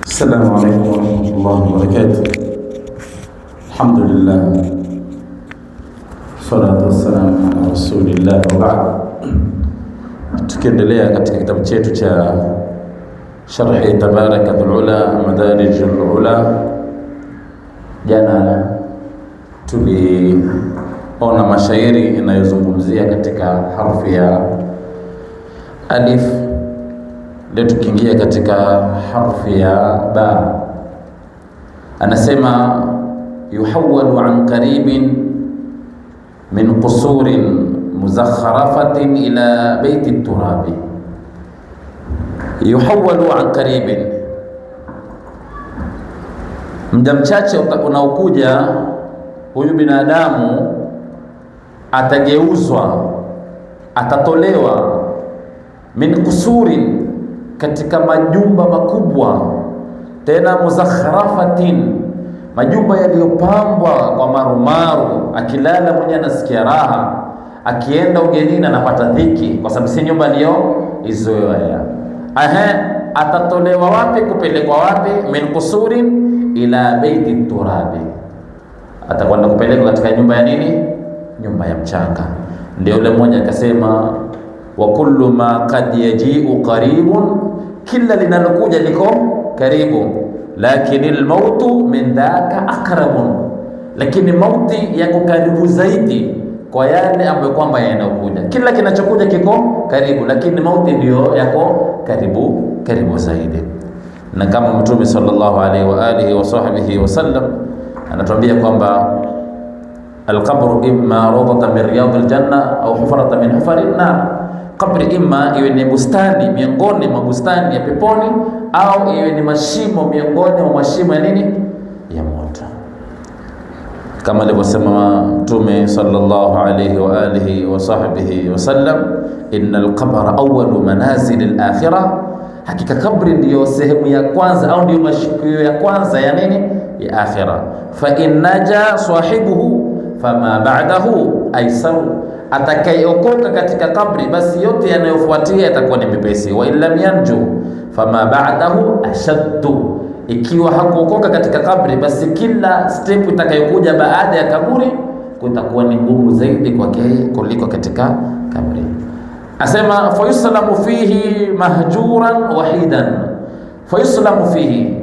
السلام عليكم ورحمة الله وبركاته. الحمد لله والصلاة والسلام ala rasulillah wa ba'd. Tukiendelea katika kitabu chetu cha Sharhi Tabarakatul Ula Madarijul Ula, jana tuliona mashairi inayozungumzia katika harfi ya alif. Leo tukiingia katika harfi ya ba, anasema yuhawwalu an qaribin min qusurin muzakharafatin ila baiti turabi. Yuhawwalu an qaribin, muda mchache unaokuja huyu binadamu atageuzwa, atatolewa min qusurin, katika majumba makubwa, tena muzakharafatin, majumba yaliyopambwa kwa marumaru. Akilala mwenye anasikia raha, akienda ugenini anapata dhiki, kwa sababu si nyumba aliyoizoea. Atatolewa wapi? Kupelekwa wapi? Min qusurin ila baiti turabi, atakwenda kupelekwa katika nyumba ya nini? Nyumba ya mchanga. Ndio yule mmoja akasema, wa kullu ma qad yaji'u qaribun, kila linalokuja liko karibu, lakini almautu min dhaka aqrabun, lakini mauti yako karibu zaidi kwa yale ambayo kwamba yanayokuja. Kila kinachokuja kiko karibu, lakini mauti ndio yako karibu zaidi. Na kama Mtume sallallahu alaihi wa alihi wa sahbihi wasallam anatuambia kwamba alqabru imma rawdatan min riyadil janna au hufratan min hufarin nar, kabri imma iwe ni bustani miongoni mwa bustani ya peponi, au iwe ni mashimo miongoni mwa mashimo ya nini? Ya moto. Kama alivyosema Mtume sallallahu alayhi wa alihi wa sahbihi wasallam, innal qabra awwalu manazil al-akhirah, hakika kabri ndiyo sehemu ya kwanza au ndiyo mashikio ya kwanza ya nini? Ya akhirah. Fa in naja sahibuhu fama ba'dahu aisaru, atakayeokoka katika kabri basi yote yanayofuatia yatakuwa ni mepesi. Wa illam yanju fama ba'dahu ashaddu, ikiwa hakuokoka katika kabri basi kila step itakayokuja baada ya kaburi kutakuwa ni ngumu zaidi kwake kuliko katika kabri. Asema fayuslamu fihi mahjuran wahidan, fayuslamu fihi,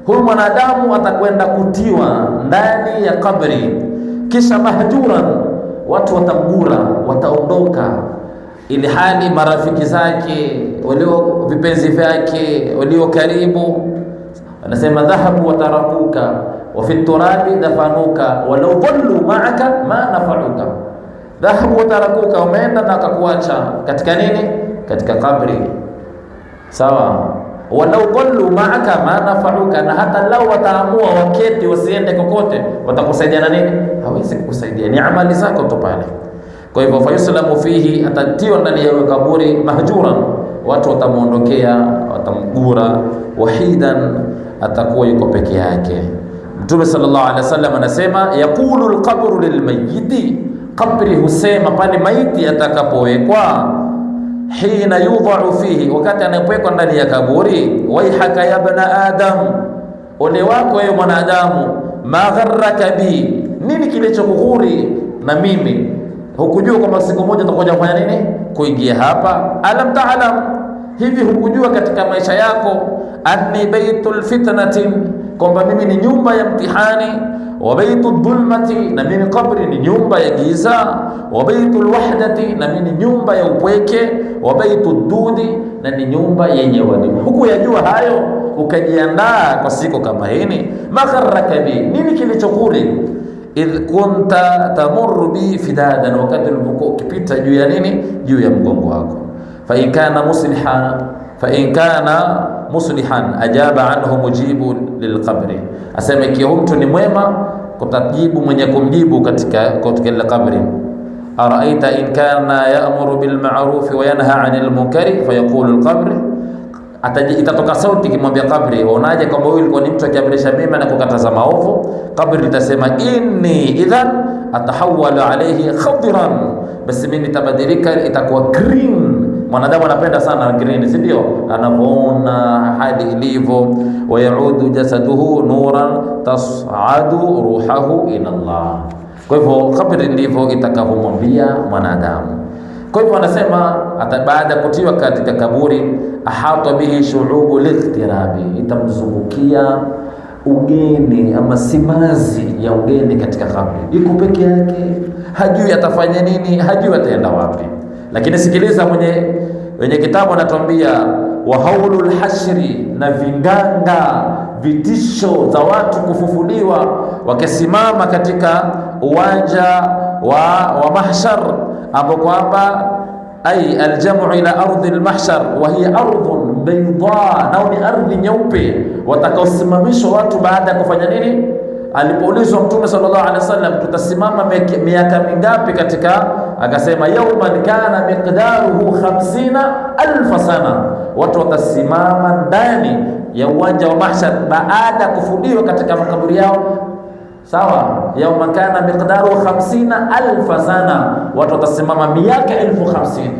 huyu mwanadamu atakwenda kutiwa ndani ya kabri, kisha mahjuran, watu watamgura, wataondoka, ili hali marafiki zake, walio vipenzi vyake, walio karibu. Anasema dhahabu watarakuka wa fi turabi dafanuka walau dhallu ma'aka ma nafa'uka. Dhahabu watarakuka, umeenda na akakuacha katika nini? Katika kabri. Sawa. Walau dhallu ma'aka ma nafa'uka, na hata lau wataamua waketi wasiende kokote, watakusaidia na nini? Hawezi kukusaidia, ni amali zako tu pale. Kwa hivyo fayuslamu fihi, atatiwa ndani ya kaburi mahjuran, watu watamuondokea, watamgura, wahidan, atakuwa yuko peke yake. Mtume sallallahu alaihi wasallam anasema, yaqulu alqabru lilmayyiti, kabri husema pale maiti atakapowekwa, hina yudha'u fihi, wakati anapowekwa ndani ya kaburi, waihaka ya bna adam, ole wako ewe mwanadamu, ma gharraka bi, nini kilichokughuri na mimi? Hukujua kwamba siku moja utakuja kufanya nini? Kuingia hapa. Alam ta'lam, hivi hukujua katika maisha yako, anni baitul fitnatin, kwamba mimi ni nyumba ya mtihani, wa baitud dhulmati, na mimi kabri ni nyumba ya giza, wa baitul wahdati, na mimi ni nyumba ya upweke, wa baitud dudi, na ni nyumba yenye wadimu. Hukuyajua hayo ukajiandaa kwa siku kama hii? Magharraka bi, nini kilichokuri? Idh kunta tamurru bi fidadan, wakati ulipokuwa ukipita juu ya nini? Juu ya mgongo wako. Fa in kana muslihan ajaba anhu mujibu lilqabri, asema ikiwa mtu ni mwema kutajibu mwenye kumjibu katika ile kabri. Araita in kana ya'muru bil ma'ruf wa yanha 'anil munkari fayaqulu alqabri, itatoka sauti kimwambia kabri, unaje kwamba huyu alikuwa ni mtu akiamrisha mema na kukataza maovu? Kabri litasema inni idhan atahawwalu alayhi khadran, basi mimi nitabadilika, itakuwa green Mwanadamu anapenda sana green, si ndio? Anapoona hali ilivyo, wa yaudu jasaduhu nuran tas'adu ruhahu ila Allah. Kwa hivyo kabri ndivyo itakavyomwambia mwanadamu. Kwa hivyo anasema hata baada kutiwa katika kaburi, ahata bihi shu'ubu liqtirabi, itamzungukia ugeni ama simazi ya ugeni katika kabri. Iko peke yake, hajui atafanya nini, hajui ataenda wapi. Lakini sikiliza, mwenye kitabu anatuambia wa haulul hashri, na vinganga vitisho za watu kufufuliwa wakisimama katika uwanja wa mahshar, ambapo kwamba ay aljamu ila ardhi almahshar wa hiya ardhun bayda, nao ni ardhi nyeupe, watakaosimamishwa watu baada ya kufanya nini? Alipoulizwa Mtume sallallahu alaihi wasallam, tutasimama miaka mingapi katika, akasema yawman kana miqdaruhu 50,000 sana, watu watasimama ndani ya uwanja wa mahshar baada ya kufudiwa katika makaburi yao. Sawa, yawman kana miqdaruhu 50,000 sana, watu watasimama miaka 50,000.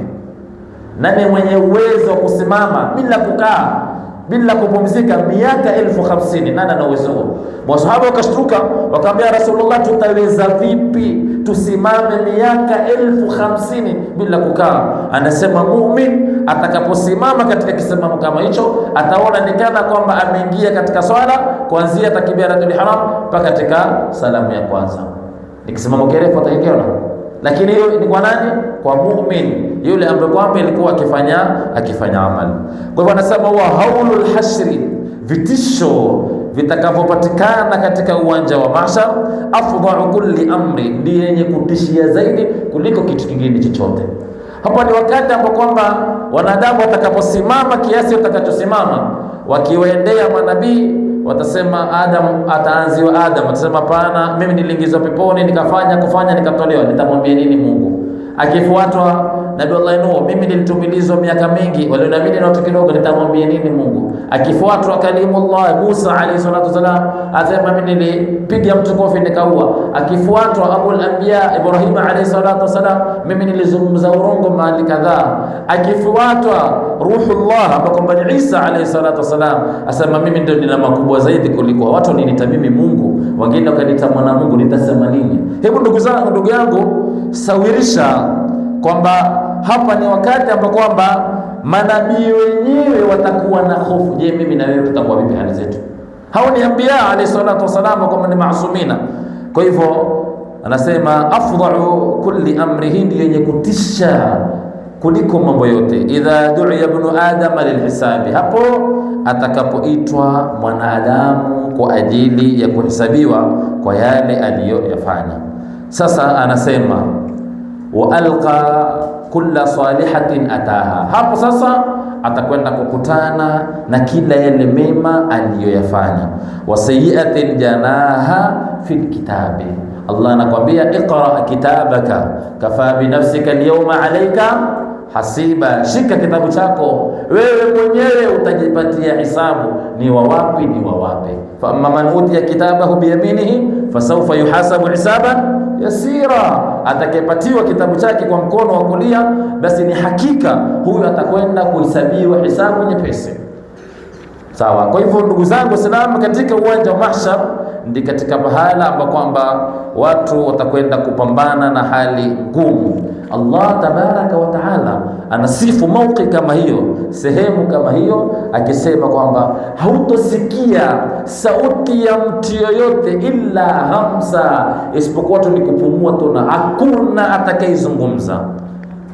Nani mwenye uwezo wa kusimama bila kukaa, bila kupumzika miaka 50,000? Nani ana uwezo huo? Masahaba wakashtuka, wakamwambia Rasulullah, tutaweza vipi tusimame miaka 50,000 bila kukaa? Anasema muumini atakaposimama katika kisimamo kama hicho, ataona nikana kwamba ameingia katika swala kuanzia takbiratul ihram mpaka katika salamu ya kwanza. Nikisimamo kirefu atakiona. Lakini hiyo ni kwa nani? Kwa muumini yule ambaye kwamba ilikuwa akifanya amali. Kwa hivyo anasema wa haulul hashri, vitisho vitakavyopatikana katika uwanja wa mahshar, afdhalu kulli amri, ndiye yenye kutishia zaidi kuliko kitu kingine chochote. Hapa ni wakati ambapo kwamba wanadamu watakaposimama kiasi watakachosimama, wakiwaendea manabii watasema Adam, ataanziwa Adam, atasema pana, mimi niliingizwa peponi kufanya nikatolewa, nitamwambia nini Mungu? Akifuatwa Nabii Allah Nuh, mimi nilitumilizwa miaka mingi, walioniamini na watu kidogo, nitamwambia nini Mungu? Akifuatwa Kalimullah Musa alayhi salatu wasalam, asema mimi nilipiga mtu kofi nikaua. Akifuatwa Abul Anbiya Ibrahim alayhi salatu wasalam, mimi nilizungumza urongo mahali kadhaa. Akifuatwa Ruhullah ambako ni Isa alayhi salatu wasalam, asema mimi ndio nina makubwa zaidi kuliko watu, niniita mimi Mungu, wengine wakaniita mwana Mungu, nitasema nini? Hebu ndugu yangu, sawirisha kwamba hapa ni wakati ambapo kwamba manabii wenyewe watakuwa na hofu. Je, mimi na wewe tutakuwa vipi hali zetu? Hao ni anbiya alayhi salatu wasalam, kwamba ni maasumina. Kwa hivyo anasema afdhalu kulli amri, hindi yenye kutisha kuliko mambo yote. Idha du'iya ibnu adama lilhisabi, hapo atakapoitwa mwanadamu kwa ajili ya kuhesabiwa kwa yale aliyoyafanya. Sasa anasema wa alqa kulla salihatin ataha, hapo sasa atakwenda kukutana na kila yale mema aliyoyafanya. Wa sayyi'atin janaha fil kitabi, Allah anakuambia iqra kitabaka kafa bi nafsika alyawma alayka hasiba, shika kitabu chako wewe mwenyewe utajipatia hisabu ni wa wapi ni wa wapi. Fa amma man utiya kitabahu biyaminihi fasawfa yuhasabu hisaban yasira, atakayepatiwa kitabu chake kwa mkono wa kulia, basi ni hakika huyu atakwenda kuhesabiwa hisabu nyepesi. Sawa. Kwa hivyo ndugu zangu Waislamu, katika uwanja wa mahshar ndi katika pahala ambapo kwamba watu watakwenda kupambana na hali ngumu. Allah tabaraka wa taala anasifu mauqi kama hiyo, sehemu kama hiyo, akisema kwamba hautosikia sauti ya mtu yoyote illa hamsa, isipokuwa tu ni kupumua tu, na hakuna atakayezungumza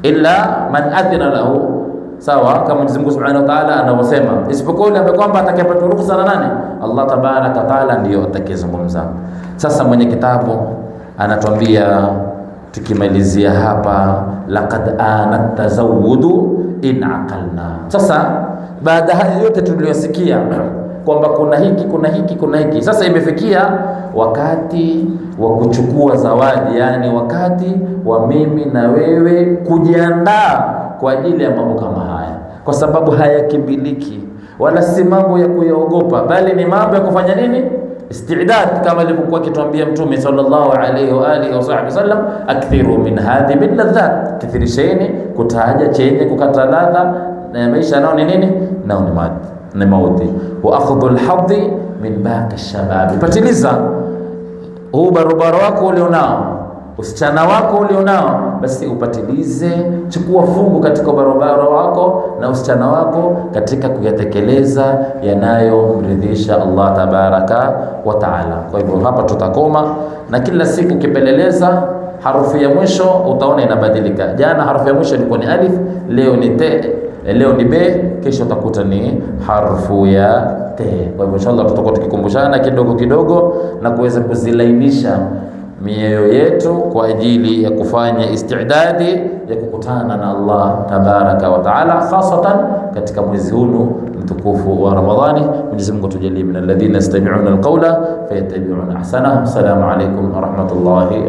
illa man adhina lahu. Sawa, kama Mwenyezi Mungu Subhanahu wa Ta'ala anavyosema, isipokuwa yule ambaye kwamba atakayepata ruhusa na nani? Allah tabaraka wa taala ndiyo atakayezungumza. Sasa mwenye kitabu anatuambia, tukimalizia hapa, laqad anat tazawudu in aqalna. Sasa baada haya yote tuliyosikia kwamba kuna hiki, sasa imefikia wakati wa kuchukua zawadi, yani wakati wa mimi na wewe kujiandaa kwa ajili ya mambo kama haya, kwa sababu hayakimbiliki wala si mambo ya kuyaogopa, bali ni mambo ya kufanya nini? Istidad, kama alivyokuwa akituambia Mtume sallallahu alayhi wa alihi wasallam, akthiru min hadhi bil ladhat, kathirisheni kutaja chenye kukata ladha na maisha nao ni nini? Nao ni mauti. Wa akhdhul hadhi min baqi shababi, patiliza huu barabara wako ulionao, usichana wako ulionao, basi upatilize, chukua fungu katika barabara wako na usichana wako katika kuyatekeleza yanayomridhisha Allah tabaraka wa taala. Kwa hivyo hapa tutakoma, na kila siku kipeleleza harufu ya mwisho utaona inabadilika. Jana harufu ya mwisho ilikuwa ni alif, leo ni te, leo ni be, kesho utakuta ni harufu ya te. Kwa hivyo inshallah tutakuwa tukikumbushana kidogo kidogo na kuweza kuzilainisha mioyo yetu kwa ajili ya kufanya istidadi ya kukutana na Allah tabaraka wa taala, hasatan katika mwezi huu mtukufu wa Ramadhani. Mwenyezi Mungu tujalie min alladhina yastami'una alqawla fayattabi'una ahsana. Assalamu alaykum wa rahmatullahi